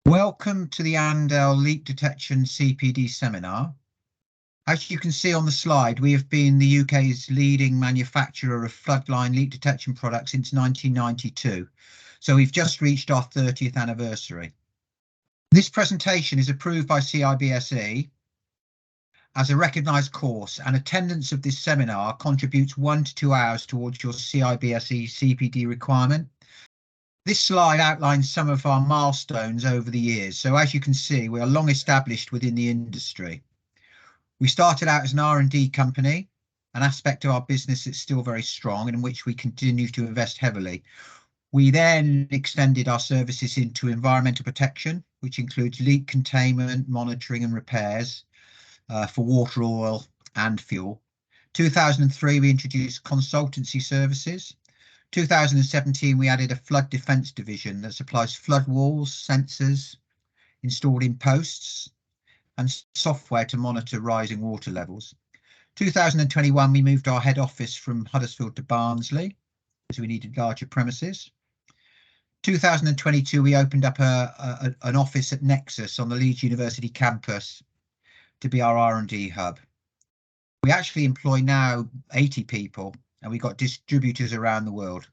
Welcome to the Andel Leak Detection CPD seminar. As you can see on the slide, we have been the UK's leading manufacturer of floodline leak detection products since 1992. So we've just reached our 30th anniversary. This presentation is approved by CIBSE as a recognised course, and attendance of this seminar contributes 1 to 2 hours towards your CIBSE CPD requirement. This slide outlines some of our milestones over the years. So as you can see, we are long established within the industry. We started out as an R&D company, an aspect of our business that's still very strong and in which we continue to invest heavily. We then extended our services into environmental protection, which includes leak containment, monitoring and repairs for water, oil and fuel. 2003, we introduced consultancy services. 2017, we added a flood defence division that supplies flood walls, sensors installed in posts and software to monitor rising water levels. 2021, we moved our head office from Huddersfield to Barnsley because we needed larger premises. 2022, we opened up an office at Nexus on the Leeds University campus to be our R&D hub. We actually employ now 80 people, and we've got distributors around the world.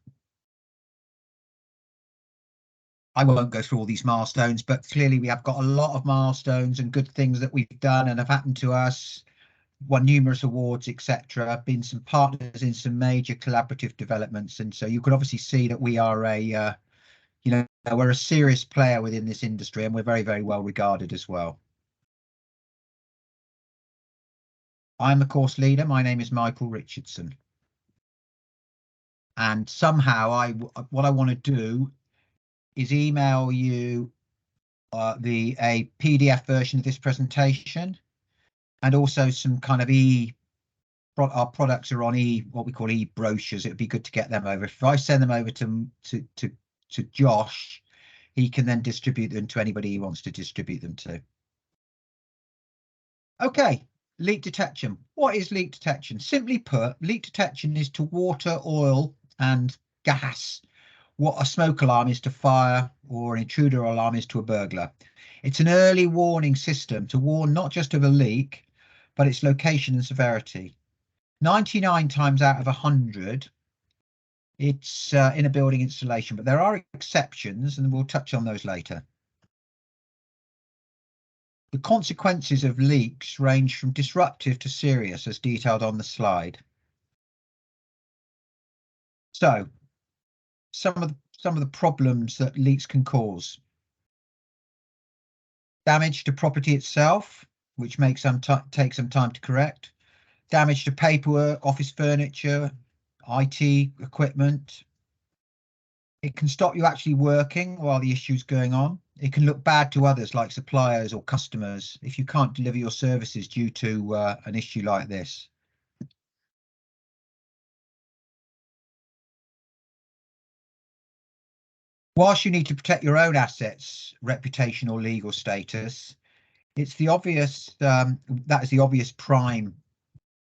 I won't go through all these milestones, but clearly we have got a lot of milestones and good things that we've done and have happened to us, won numerous awards, etc. Been some partners in some major collaborative developments, and so you can obviously see that we are we're a serious player within this industry, and we're very, very well regarded as well. I'm the course leader. My name is Michael Richardson. And somehow what I want to do is email you a PDF version of this presentation, and also some kind of our products are on what we call brochures. It would be good to get them over. If I send them over to Josh, he can then distribute them to anybody he wants to distribute them to. Okay. Leak detection. What is leak detection? Simply put, leak detection is to water, oil and gas what a smoke alarm is to fire or an intruder alarm is to a burglar. It's an early warning system to warn not just of a leak, but its location and severity. 99 times out of 100, it's in a building installation, but there are exceptions, and we'll touch on those later. The consequences of leaks range from disruptive to serious, as detailed on the slide. So, some of the problems that leaks can cause: damage to property itself, which takes some time to correct; damage to paperwork, office furniture, IT equipment. It can stop you actually working while the issue's going on. It can look bad to others, like suppliers or customers, if you can't deliver your services due to an issue like this. Whilst you need to protect your own assets, reputation or legal status, it's the obvious that is the obvious prime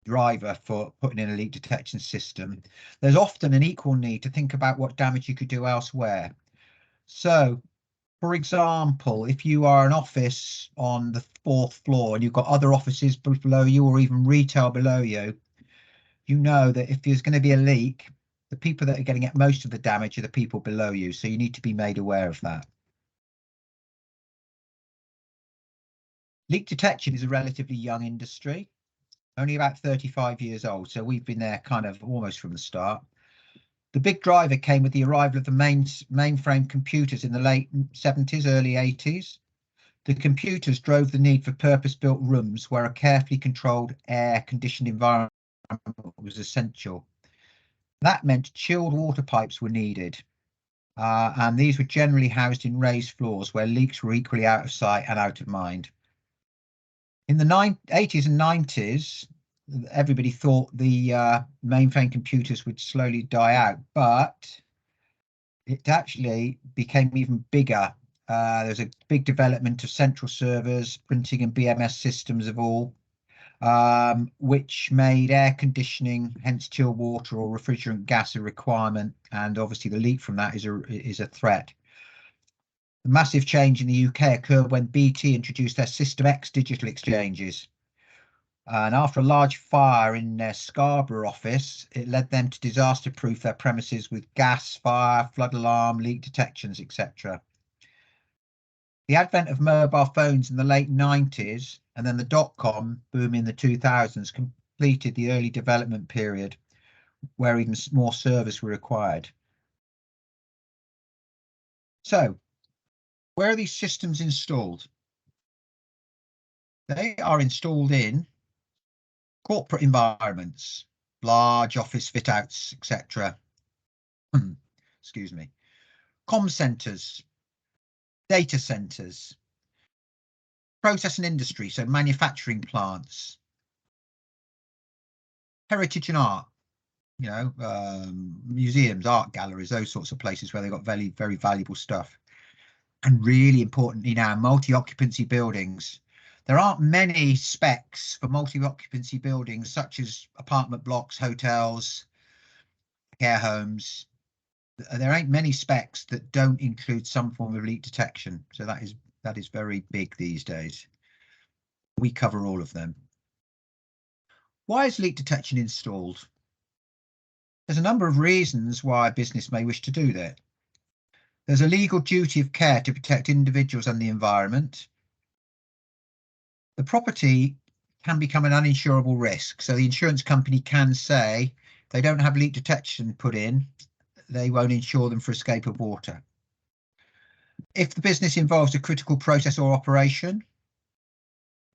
driver for putting in a leak detection system. There's often an equal need to think about what damage you could do elsewhere. So, for example, if you are an office on the 4th floor and you've got other offices below you or even retail below you, you know that if there's going to be a leak, the people that are getting most of the damage are the people below you. So you need to be made aware of that. Leak detection is a relatively young industry, only about 35 years old. So we've been there kind of almost from the start. The big driver came with the arrival of the mainframe computers in the late 70s, early 80s. The computers drove the need for purpose-built rooms where a carefully controlled air-conditioned environment was essential. That meant chilled water pipes were needed, and these were generally housed in raised floors where leaks were equally out of sight and out of mind. In the 80s and 90s, everybody thought the mainframe computers would slowly die out, but it actually became even bigger. There's a big development of central servers, printing and BMS systems of all, which made air conditioning, hence chilled water or refrigerant gas, a requirement, and obviously the leak from that is a threat. The massive change in the UK occurred when BT introduced their System X digital exchanges. And after a large fire in their Scarborough office, it led them to disaster-proof their premises with gas, fire, flood alarm, leak detections, etc. The advent of mobile phones in the late 90s and then the dot-com boom in the 2000s completed the early development period where even more servers were required. So, where are these systems installed? They are installed in corporate environments, large office fit outs, etc. Excuse me. Comm centres, data centres, process and industry, so manufacturing plants, heritage and art, museums, art galleries, those sorts of places where they've got very, very valuable stuff. And really importantly now, multi-occupancy buildings. There aren't many specs for multi-occupancy buildings such as apartment blocks, hotels, care homes. There ain't many specs that don't include some form of leak detection. So that is very big these days. We cover all of them. Why is leak detection installed? There's a number of reasons why a business may wish to do that. There's a legal duty of care to protect individuals and the environment. The property can become an uninsurable risk. So the insurance company can say they don't have leak detection put in, they won't insure them for escape of water. If the business involves a critical process or operation,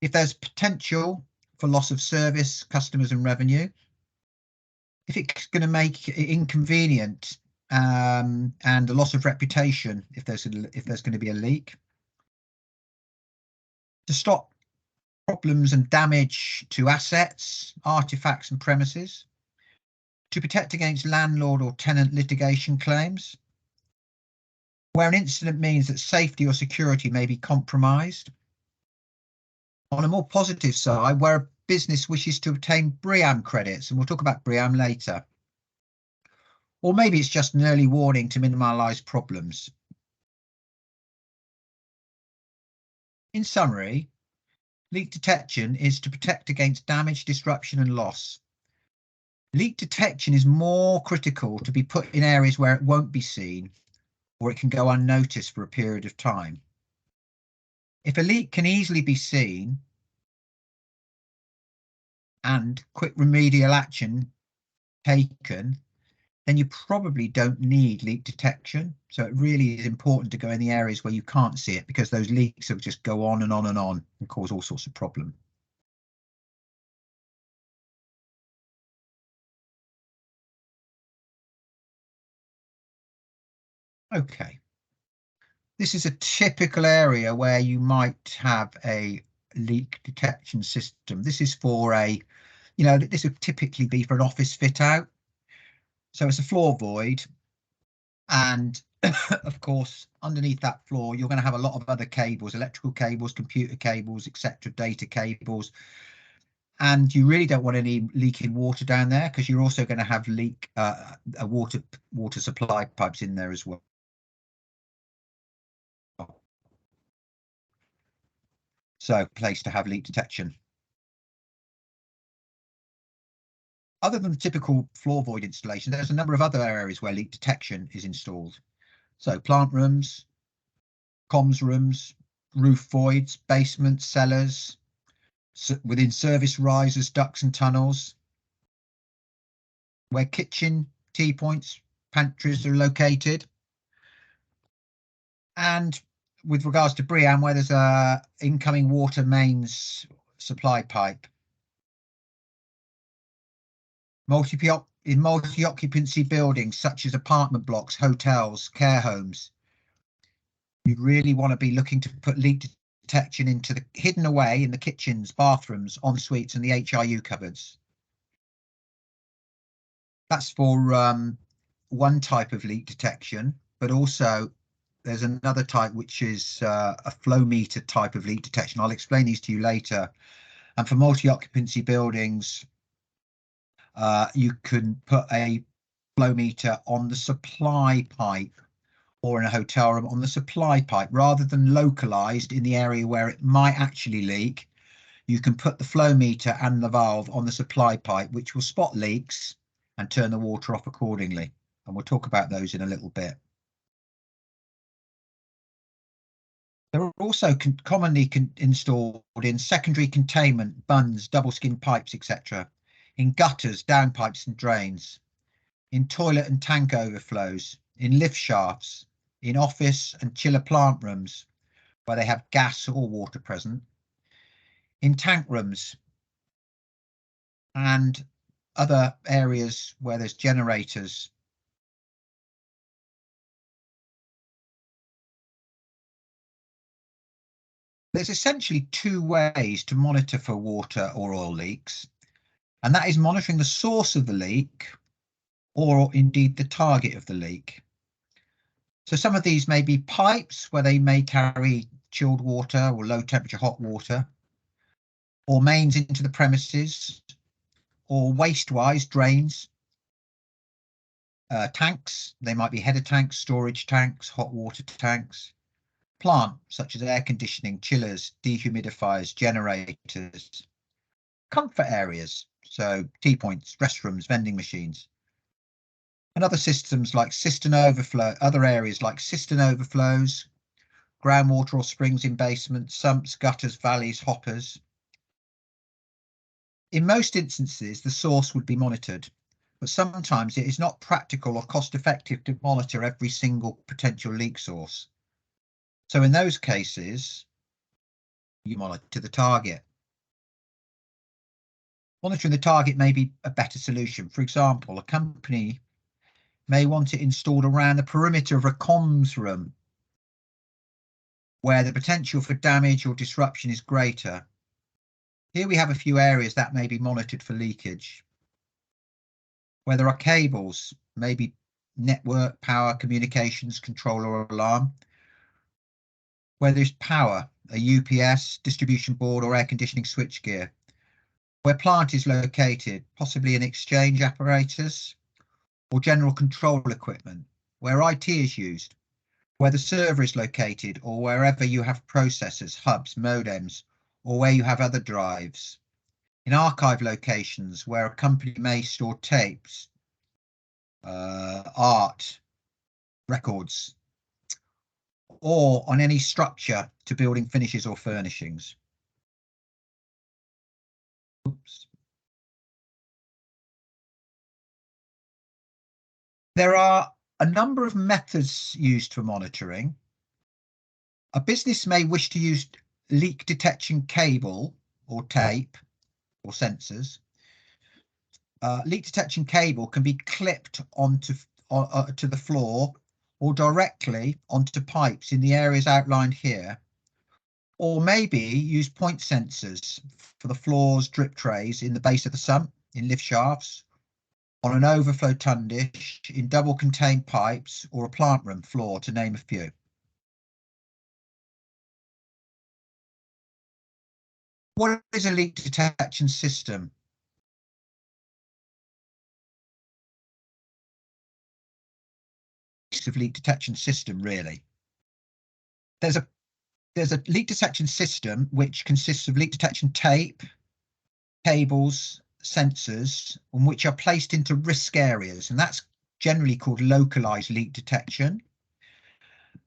if there's potential for loss of service, customers and revenue, if it's going to make it inconvenient and a loss of reputation if there's going to be a leak, to stop problems and damage to assets, artifacts and premises, to protect against landlord or tenant litigation claims, where an incident means that safety or security may be compromised. On a more positive side, where a business wishes to obtain BREEAM credits, and we'll talk about BREEAM later. Or maybe it's just an early warning to minimise problems. In summary, leak detection is to protect against damage, disruption and loss. Leak detection is more critical to be put in areas where it won't be seen or it can go unnoticed for a period of time. If a leak can easily be seen and quick remedial action taken, then you probably don't need leak detection. So it really is important to go in the areas where you can't see it, because those leaks will just go on and on and on and cause all sorts of problems. Okay. This is a typical area where you might have a leak detection system. This is for this would typically be for an office fit out. So it's a floor void. And of course, underneath that floor, you're going to have a lot of other cables, electrical cables, computer cables, etc., data cables. And you really don't want any leaking water down there, because you're also going to have water supply pipes in there as well. So, place to have leak detection. Other than the typical floor void installation, there's a number of other areas where leak detection is installed. So plant rooms, comms rooms, roof voids, basements, cellars, within service risers, ducts and tunnels, where kitchen, tea points, pantries are located. And with regards to BREEAM, where there's a incoming water mains supply pipe. In multi-occupancy buildings such as apartment blocks, hotels, care homes, you really want to be looking to put leak detection into the hidden away in the kitchens, bathrooms, en suites and the HRU cupboards. That's for one type of leak detection, but also there's another type which is a flow meter type of leak detection. I'll explain these to you later. And for multi-occupancy buildings, you can put a flow meter on the supply pipe or in a hotel room on the supply pipe, rather than localized in the area where it might actually leak. You can put the flow meter and the valve on the supply pipe, which will spot leaks and turn the water off accordingly. And we'll talk about those in a little bit. They're also commonly installed in secondary containment, bunds, double skin pipes, etc., in gutters, downpipes and drains, in toilet and tank overflows, in lift shafts, in office and chiller plant rooms where they have gas or water present, in tank rooms and other areas where there's generators. There's essentially two ways to monitor for water or oil leaks, and that is monitoring the source of the leak or indeed the target of the leak. So some of these may be pipes where they may carry chilled water or low temperature hot water, or mains into the premises, or waste-wise drains, tanks. They might be header tanks, storage tanks, hot water tanks, plant such as air conditioning, chillers, dehumidifiers, generators, comfort areas, so tea points, restrooms, vending machines, and other systems like cistern overflow, other areas like cistern overflows, groundwater or springs in basements, sumps, gutters, valleys, hoppers. In most instances, the source would be monitored, but sometimes it is not practical or cost effective to monitor every single potential leak source. So in those cases, you monitor the target. Monitoring the target may be a better solution. For example, a company may want it installed around the perimeter of a comms room where the potential for damage or disruption is greater. Here we have a few areas that may be monitored for leakage. Where there are cables, maybe network, power, communications, control or alarm. Where there's power, a UPS, distribution board or air conditioning switchgear. Where plant is located, possibly an exchange apparatus or general control equipment. Where IT is used. Where the server is located, or wherever you have processors, hubs, modems, or where you have other drives. In archive locations where a company may store tapes, art, records, or on any structure to building finishes or furnishings. Oops. There are a number of methods used for monitoring. A business may wish to use leak detection cable or tape or sensors. Leak detection cable can be clipped onto to the floor or directly onto pipes in the areas outlined here, or maybe use point sensors for the floors, drip trays in the base of the sump, in lift shafts, on an overflow ton dish, in double contained pipes, or a plant room floor, to name a few. What is a leak detection system? Of leak detection system, really. There's a leak detection system which consists of leak detection tape, cables, sensors, and which are placed into risk areas, and that's generally called localized leak detection.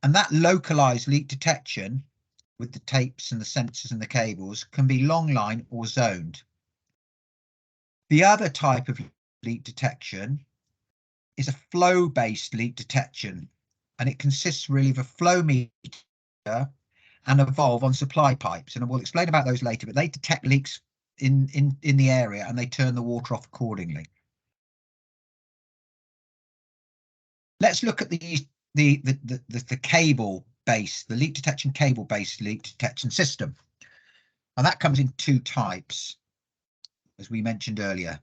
And that localized leak detection with the tapes and the sensors and the cables can be long line or zoned. The other type of leak detection is a flow-based leak detection, and it consists really of a flow meter and a valve on supply pipes, and we'll explain about those later, but they detect leaks in the area and they turn the water off accordingly. Let's look at the cable base, the leak detection cable based leak detection system, and that comes in two types, as we mentioned earlier.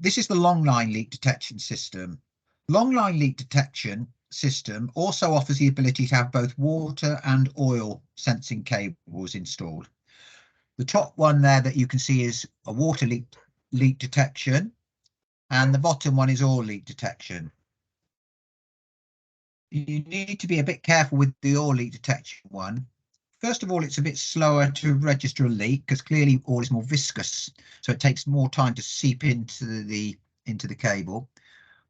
This is the long line leak detection system. Long line leak detection system also offers the ability to have both water and oil sensing cables installed. The top one there that you can see is a water leak detection, and the bottom one is oil leak detection. you need to be a bit careful with the oil leak detection one. First of all, it's a bit slower to register a leak because clearly oil is more viscous, so it takes more time to seep into the cable.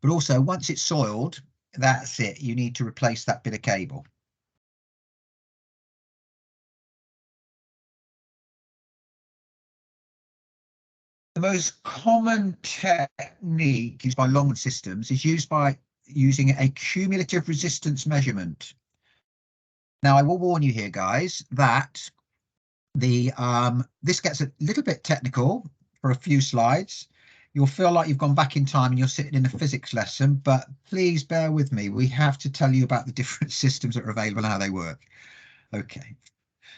But also, once it's soiled, that's it. You need to replace that bit of cable. The most common technique used by long systems is used by using a cumulative resistance measurement. Now, I will warn you here, guys, that this gets a little bit technical for a few slides. You'll feel like you've gone back in time and you're sitting in a physics lesson, but please bear with me. We have to tell you about the different systems that are available and how they work. Okay,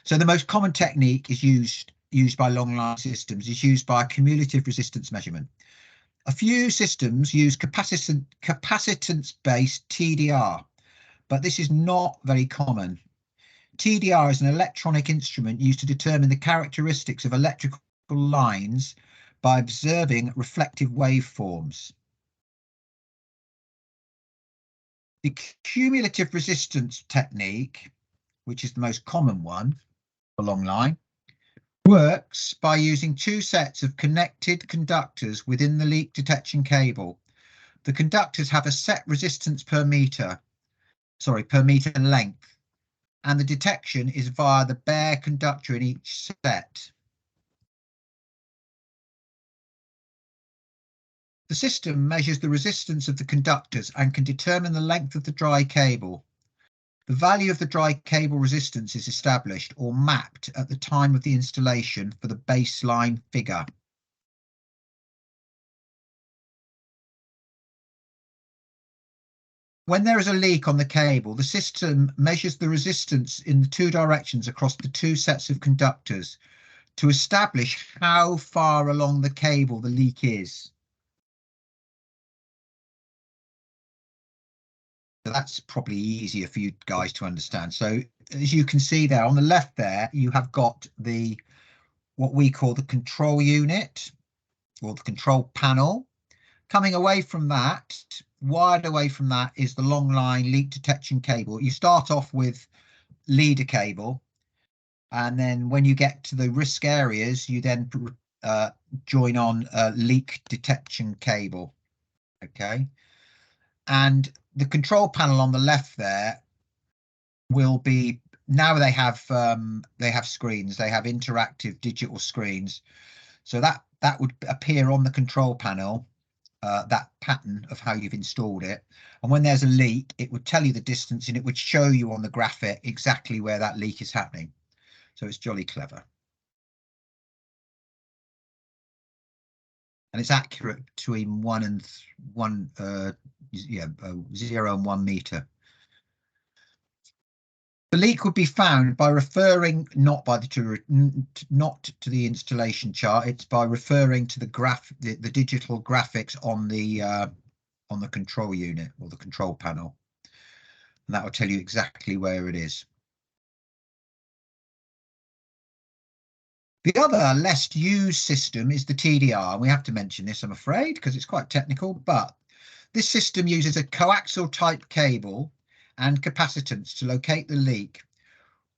so the most common technique is used by long line systems is used by cumulative resistance measurement. A few systems use capacitance-based TDR, but this is not very common. TDR is an electronic instrument used to determine the characteristics of electrical lines by observing reflective waveforms. The cumulative resistance technique, which is the most common one for long line, works by using two sets of connected conductors within the leak detection cable. The conductors have a set resistance per meter length, and the detection is via the bare conductor in each set. The system measures the resistance of the conductors and can determine the length of the dry cable. The value of the dry cable resistance is established or mapped at the time of the installation for the baseline figure. When there is a leak on the cable, the system measures the resistance in the two directions across the two sets of conductors to establish how far along the cable the leak is. So that's probably easier for you guys to understand. So as you can see there on the left there, you have got what we call the control unit or the control panel. Coming away from that, wired away from that, is the long line leak detection cable. You start off with leader cable, and then when you get to the risk areas, you then join on a leak detection cable. Okay, and the control panel on the left there will be, now they have screens, they have interactive digital screens, so that would appear on the control panel, that pattern of how you've installed it, and when there's a leak it would tell you the distance and it would show you on the graphic exactly where that leak is happening. So it's jolly clever, and it's accurate between 0 and 1 meter. The leak would be found by referring not to the installation chart. It's by referring to the digital graphics on the control unit or the control panel, and that will tell you exactly where it is. The other less used system is the TDR, and we have to mention this, I'm afraid, because it's quite technical, but this system uses a coaxial type cable and capacitance to locate the leak.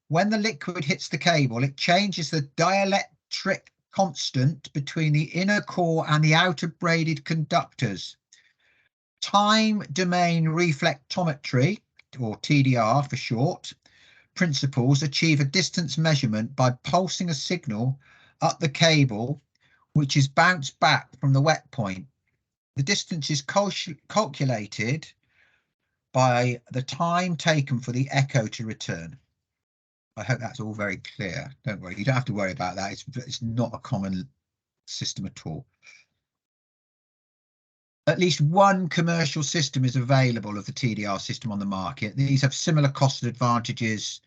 When the liquid hits the cable, it changes the dielectric constant between the inner core and the outer braided conductors. Time domain reflectometry, or TDR for short, principles achieve a distance measurement by pulsing a signal up the cable, which is bounced back from the wet point. The distance is calculated by the time taken for the echo to return. I hope that's all very clear. Don't worry, you don't have to worry about that. It's not a common system at all. At least one commercial system is available of the TDR system on the market. These have similar cost advantages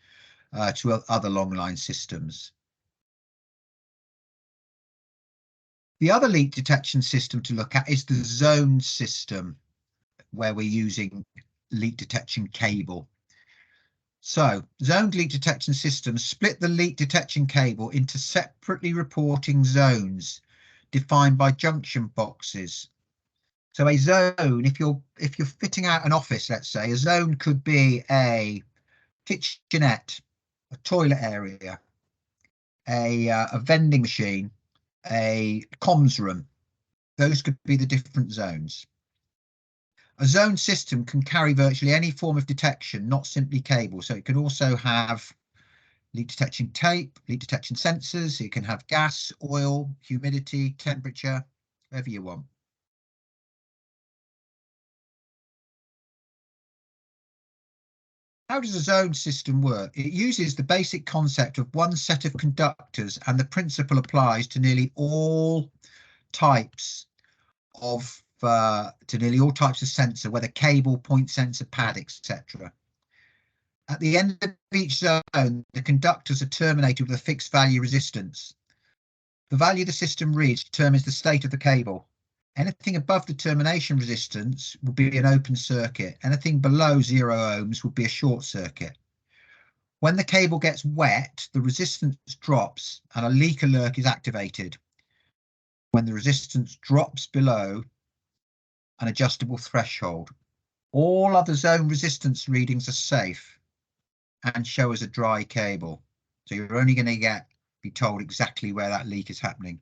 to other long line systems. The other leak detection system to look at is the zone system, where we're using leak detection cable. So zoned leak detection systems split the leak detection cable into separately reporting zones defined by junction boxes. So a zone, if you're fitting out an office, let's say, a zone could be a kitchenette, a toilet area, a vending machine, a comms room. Those could be the different zones. A zone system can carry virtually any form of detection, not simply cable. So it can also have leak detection tape, leak detection sensors. It can have gas, oil, humidity, temperature, whatever you want. How does a zone system work? It uses the basic concept of one set of conductors, and the principle applies to nearly all types of sensor, whether cable, point sensor, pad, etc. At the end of each zone, the conductors are terminated with a fixed value resistance. The value the system reads determines the state of the cable. Anything above the termination resistance will be an open circuit. Anything below 0 ohms would be a short circuit. When the cable gets wet, the resistance drops and a leak alert is activated. When the resistance drops below an adjustable threshold, all other zone resistance readings are safe and show as a dry cable. So you're only going to be told exactly where that leak is happening.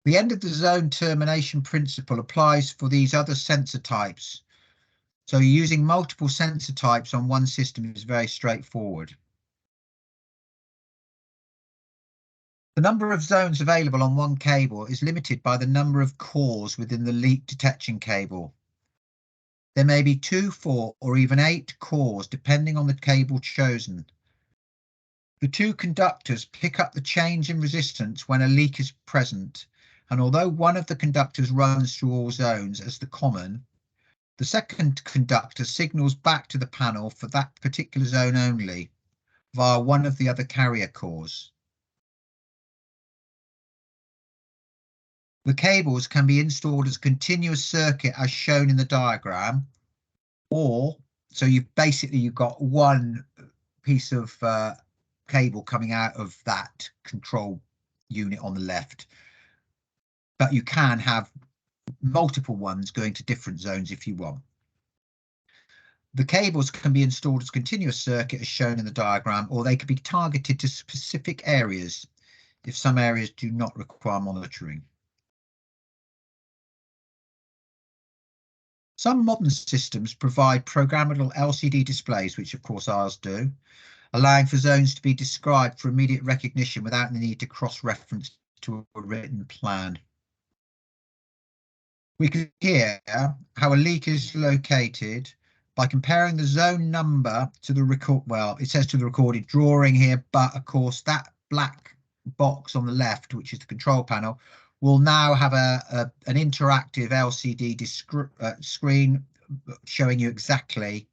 The end of the zone termination principle applies for these other sensor types. So using multiple sensor types on one system is very straightforward. The number of zones available on one cable is limited by the number of cores within the leak detection cable. There may be 2, 4, or even 8 cores depending on the cable chosen. The two conductors pick up the change in resistance when a leak is present, and although one of the conductors runs through all zones as the common, the second conductor signals back to the panel for that particular zone only via one of the other carrier cores. The cables can be installed as a continuous circuit as shown in the diagram, or so you've got one piece of cable coming out of that control unit on the left, but you can have multiple ones going to different zones if you want. The cables can be installed as continuous circuit as shown in the diagram, or they can be targeted to specific areas if some areas do not require monitoring. Some modern systems provide programmable LCD displays, which of course ours do, allowing for zones to be described for immediate recognition without the need to cross-reference to a written plan. We can hear how a leak is located by comparing the zone number to the record. Well, it says to the recorded drawing here, but of course that black box on the left, which is the control panel, will now have an interactive LCD screen showing you exactly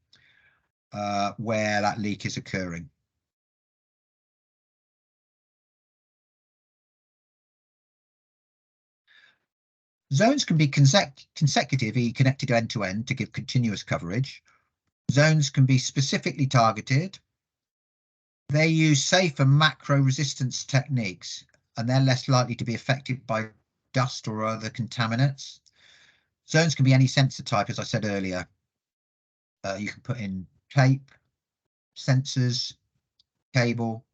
where that leak is occurring. Zones can be consecutively connected end-to-end to give continuous coverage. Zones can be specifically targeted. They use safer macro resistance techniques, and they're less likely to be affected by dust or other contaminants. Zones can be any sensor type, as I said earlier. You can put in tape, sensors, cable,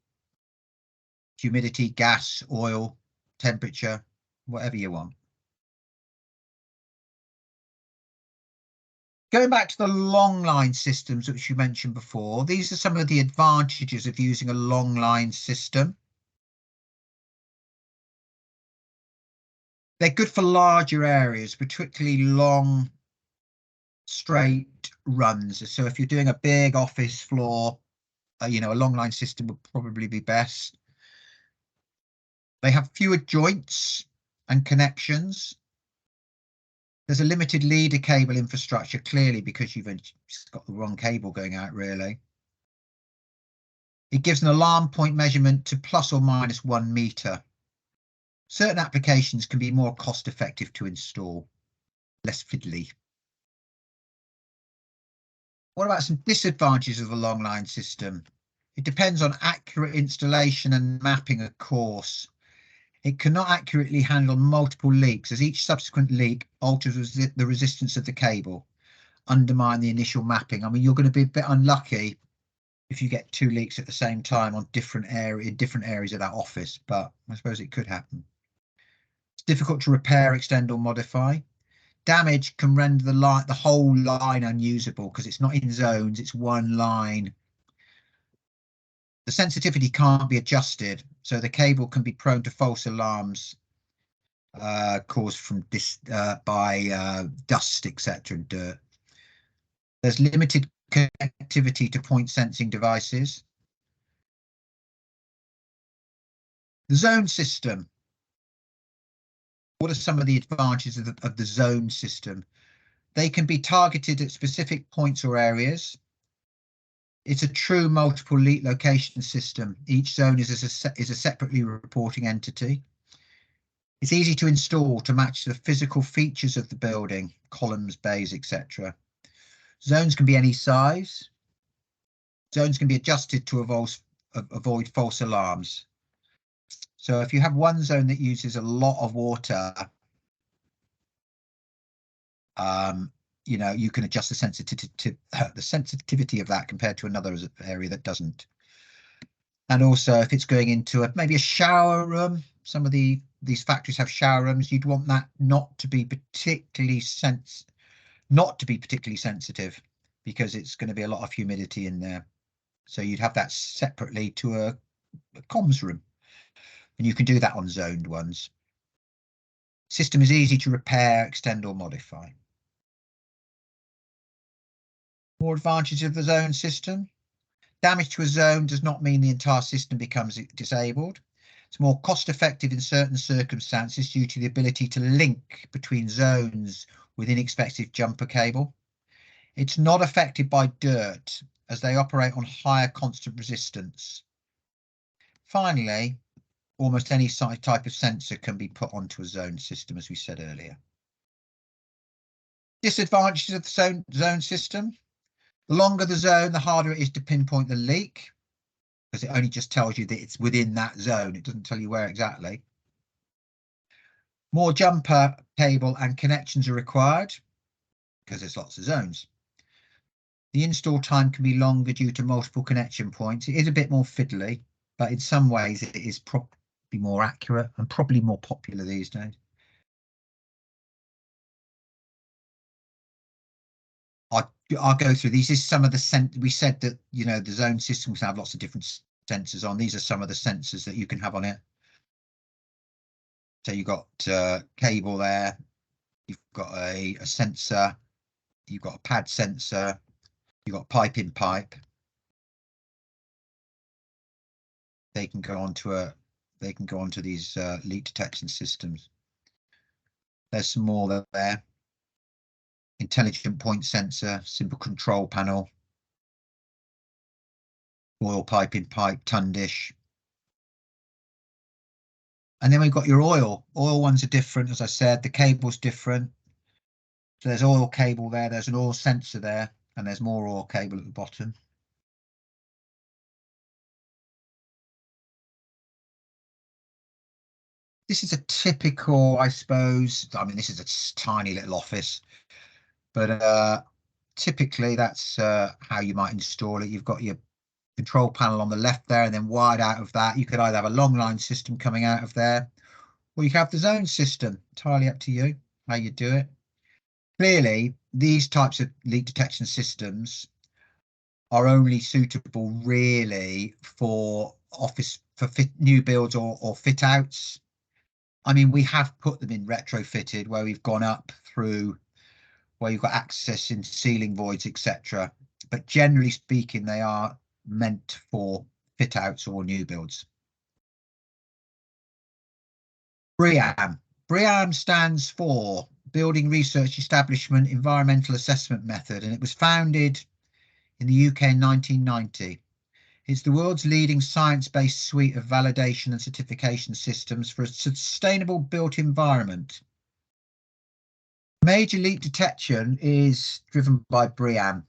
humidity, gas, oil, temperature, whatever you want. Going back to the long line systems, which you mentioned before, these are some of the advantages of using a long line system. They're good for larger areas, particularly long, straight runs. So if you're doing a big office floor, a long line system would probably be best. They have fewer joints and connections. There's a limited leader cable infrastructure, clearly, because you've just got the wrong cable going out, really. It gives an alarm point measurement to plus or minus 1 meter. Certain applications can be more cost effective to install, less fiddly. What about some disadvantages of a long line system? It depends on accurate installation and mapping, of course. It cannot accurately handle multiple leaks, as each subsequent leak alters the resistance of the cable, undermine the initial mapping. I mean, you're going to be a bit unlucky if you get 2 leaks at the same time on different areas of that office, but I suppose it could happen. It's difficult to repair, extend, or modify. Damage can render the whole line unusable because it's not in zones, it's one line. The sensitivity can't be adjusted, so the cable can be prone to false alarms caused from by dust, etc., and dirt. There's limited connectivity to point sensing devices. The zone system. What are some of the advantages of the zone system? They can be targeted at specific points or areas. It's a true multiple leak location system. Each zone is a separately reporting entity. It's easy to install to match the physical features of the building, columns, bays, etc. Zones can be any size. Zones can be adjusted to avoid false alarms. So if you have one zone that uses a lot of water, you know, you can adjust the sensitivity of that compared to another area that doesn't. And also, if it's going into maybe a shower room, some of these factories have shower rooms, you'd want that not to be particularly sensitive, because it's going to be a lot of humidity in there. So you'd have that separately to a comms room, and you can do that on zoned ones. System is easy to repair, extend, or modify. More advantages of the zone system. Damage to a zone does not mean the entire system becomes disabled. It's more cost effective in certain circumstances due to the ability to link between zones with inexpensive jumper cable. It's not affected by dirt, as they operate on higher constant resistance. Finally, almost any type of sensor can be put onto a zone system, as we said earlier. Disadvantages of the zone system. The longer the zone, the harder it is to pinpoint the leak, because it only just tells you that it's within that zone. It doesn't tell you where exactly. More jumper cable and connections are required because there's lots of zones. The install time can be longer due to multiple connection points. It is a bit more fiddly, but in some ways it is probably more accurate and probably more popular these days. I'll go through these. This is some of the we said that, you know, the zone systems have lots of different sensors on. These are some of the sensors that you can have on it. So you've got cable there, you've got a sensor, you've got a pad sensor, you've got pipe in pipe. They can go onto these leak detection systems. There's some more there. Intelligent point sensor, simple control panel, oil pipe in pipe, ton dish. And then we've got your oil. Oil ones are different, as I said, the cable's different. So there's oil cable there, there's an oil sensor there, and there's more oil cable at the bottom. This is a typical, I suppose, I mean, this is a tiny little office, but typically that's how you might install it. You've got your control panel on the left there, and then wide out of that, you could either have a long line system coming out of there, or you can have the zone system. Entirely up to you how you do it. Clearly, these types of leak detection systems are only suitable really for new builds or fit outs. I mean, we have put them in retrofitted where we've gone up through where you've got access in ceiling voids, etc. But generally speaking, they are meant for fit outs or new builds. BREEAM. BREEAM stands for Building Research Establishment Environmental Assessment Method, and it was founded in the UK in 1990. It's the world's leading science-based suite of validation and certification systems for a sustainable built environment. Major leak detection is driven by BREEAM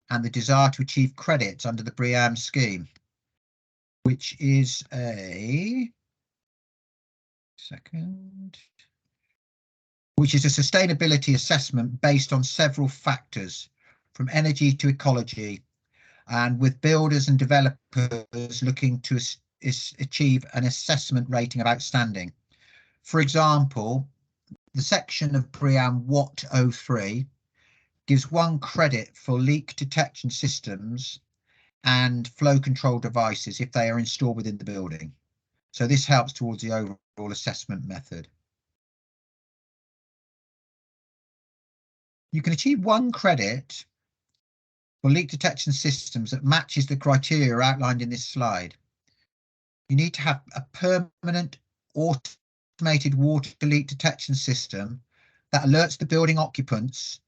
and the desire to achieve credits under the BREEAM scheme, which is a second, which is a sustainability assessment based on several factors, from energy to ecology, and with builders and developers looking to achieve an assessment rating of outstanding. For example, the section of BREEAM WAT 03 gives 1 credit for leak detection systems and flow control devices if they are installed within the building. So this helps towards the overall assessment method. You can achieve 1 credit for leak detection systems that matches the criteria outlined in this slide. You need to have a permanent automated water leak detection system that alerts the building occupants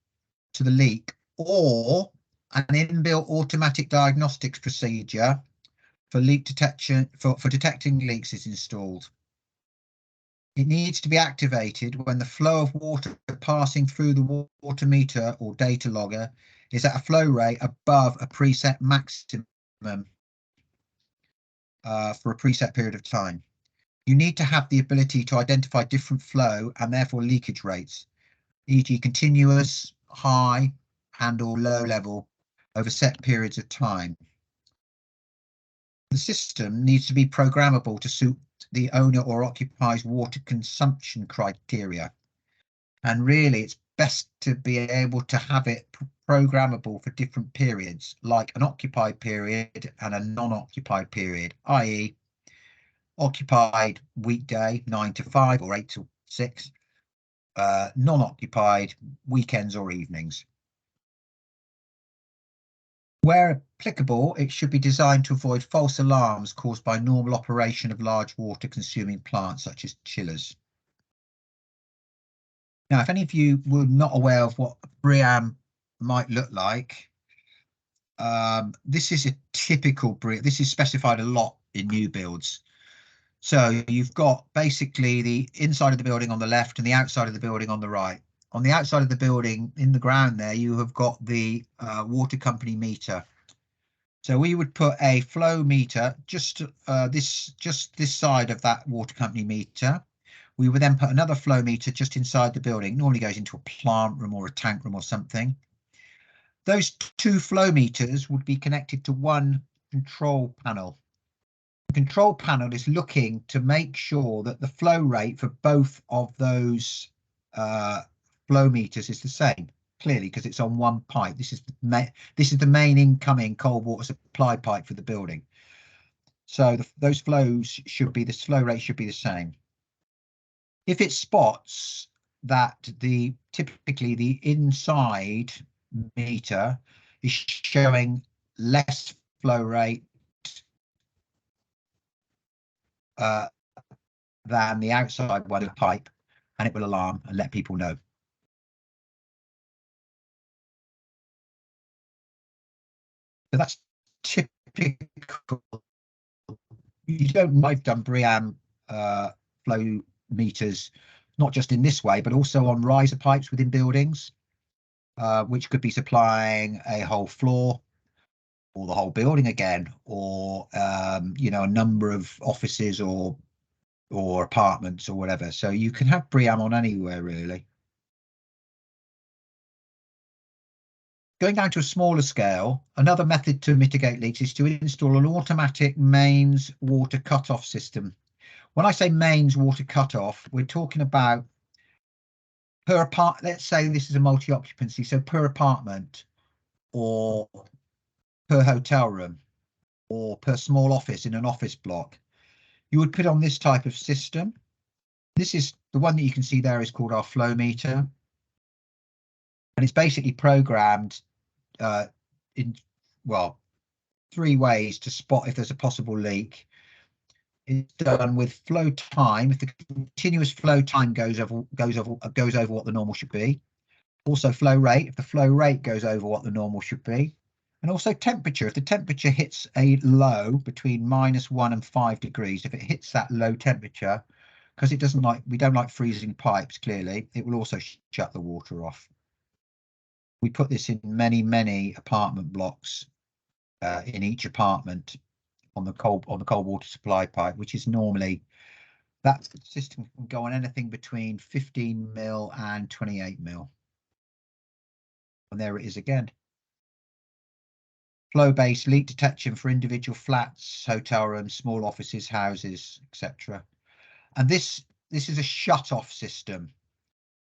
to the leak, or an inbuilt automatic diagnostics procedure for leak detection for detecting leaks is installed. It needs to be activated when the flow of water passing through the water meter or data logger is at a flow rate above a preset maximum for a preset period of time. You need to have the ability to identify different flow and therefore leakage rates, e.g. continuous, high and or low level over set periods of time. The system needs to be programmable to suit the owner or occupier's water consumption criteria. And really, it's best to be able to have it programmable for different periods, like an occupied period and a non-occupied period, i.e. occupied weekday 9 to 5 or 8 to 6, non-occupied weekends or evenings. Where applicable, it should be designed to avoid false alarms caused by normal operation of large water consuming plants such as chillers. Now, if any of you were not aware of what BREEAM might look like, this is a typical BREEAM. This is specified a lot in new builds. So you've got basically the inside of the building on the left and the outside of the building on the right. On the outside of the building, in the ground there, you have got the water company meter. So we would put a flow meter just this side of that water company meter. We would then put another flow meter just inside the building. Normally goes into a plant room or a tank room or something. Those 2 flow meters would be connected to one control panel. The control panel is looking to make sure that the flow rate for both of those flow meters is the same, clearly, because it's on one pipe. This is the main incoming cold water supply pipe for the building. So those flows should be, this flow rate should be the same. If it spots that typically the inside meter is showing less flow rate than the outside one of the pipe, and it will alarm and let people know. So that's typical. You don't, I've done BREEAM flow meters, not just in this way, but also on riser pipes within buildings, which could be supplying a whole floor or the whole building again, or you know, a number of offices or apartments or whatever. So you can have BREEAM on anywhere, really. Going down to a smaller scale, another method to mitigate leaks is to install an automatic mains water cut-off system. When I say mains water cut-off, we're talking about per apartment. Let's say this is a multi-occupancy, so per apartment or per hotel room or per small office in an office block, you would put on this type of system. This is the one that you can see there is called our flow meter, and it's basically programmed in, well, 3 ways to spot if there's a possible leak. It's done with flow time. If the continuous flow time goes over what the normal should be. Also flow rate, if the flow rate goes over what the normal should be. And also temperature, if the temperature hits a low between -1 and 5 degrees, if it hits that low temperature, because we don't like freezing pipes, clearly, it will also shut the water off. We put this in many apartment blocks, in each apartment on the cold water supply pipe, which is normally That system can go on anything between 15 mil and 28 mil. And there it is again. Flow-based leak detection for individual flats, hotel rooms, small offices, houses, etc. And this is a shut-off system.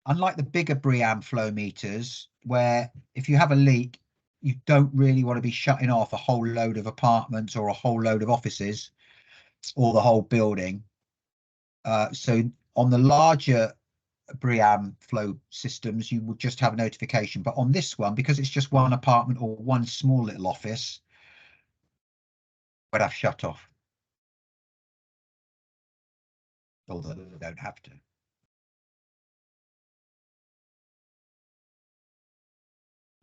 Unlike the bigger BREEAM flow meters, where if you have a leak, you don't really want to be shutting off a whole load of apartments or a whole load of offices or the whole building. So on the larger BREEAM flow systems, you would just have a notification. But on this one, because it's just one apartment or one small little office, would have shut off. Although they don't have to.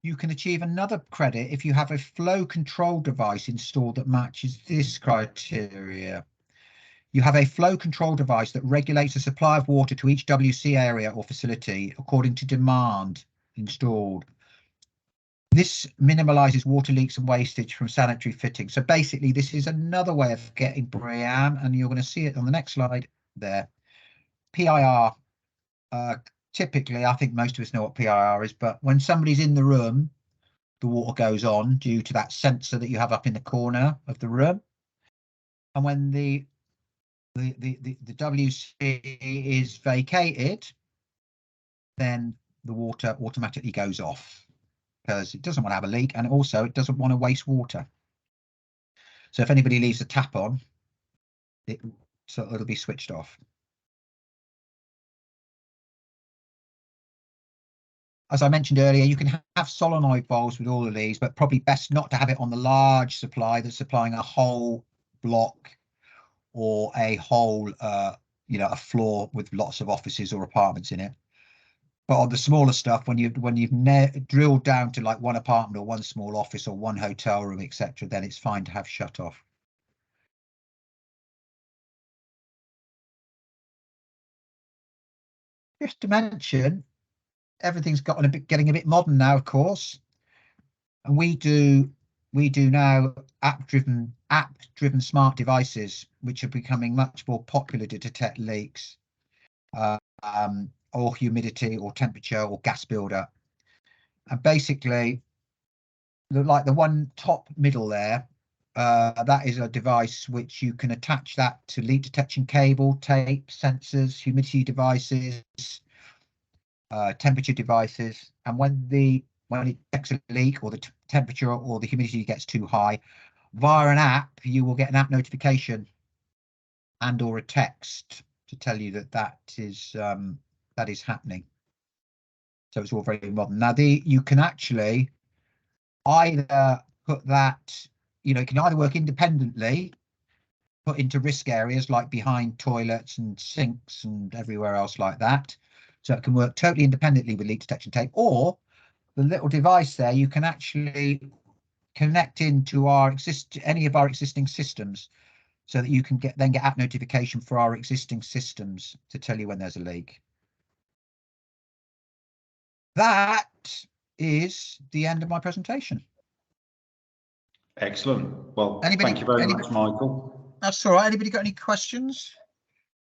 You can achieve another credit if you have a flow control device installed that matches this criteria. You have a flow control device that regulates the supply of water to each WC area or facility according to demand installed. This minimalizes water leaks and wastage from sanitary fittings. So basically, this is another way of getting BREEAM, and you're going to see it on the next slide there. PIR. Typically, I think most of us know what PIR is, but when somebody's in the room, the water goes on due to that sensor that you have up in the corner of the room. And when the WC is vacated, then the water automatically goes off because it doesn't want to have a leak, and also it doesn't want to waste water. So if anybody leaves the tap on, it'll be switched off. As I mentioned earlier, you can have solenoid valves with all of these, but probably best not to have it on the large supply that's supplying a whole block or a whole, a floor with lots of offices or apartments in it. But on the smaller stuff, when you've drilled down to like one apartment or one small office or one hotel room, etc., then it's fine to have shut off. Just to mention, everything's getting a bit modern now, of course, and we do now app-driven smart devices, which are becoming much more popular to detect leaks, or humidity, or temperature, or gas buildup. And basically, like the one top middle there, that is a device which you can attach that to leak detection cable, tape, sensors, humidity devices, temperature devices, and when it detects a leak or the temperature or the humidity gets too high, via an app, you will get an app notification and or a text to tell you that is happening. So it's all very modern. Now you can actually either put that, it can either work independently, put into risk areas like behind toilets and sinks and everywhere else like that. So it can work totally independently with leak detection tape, or the little device there, you can actually connect into any of our existing systems, so that you can get app notification for our existing systems to tell you when there's a leak. That is the end of my presentation. Excellent. Well, thank you very much, Michael. That's all right. Anybody got any questions?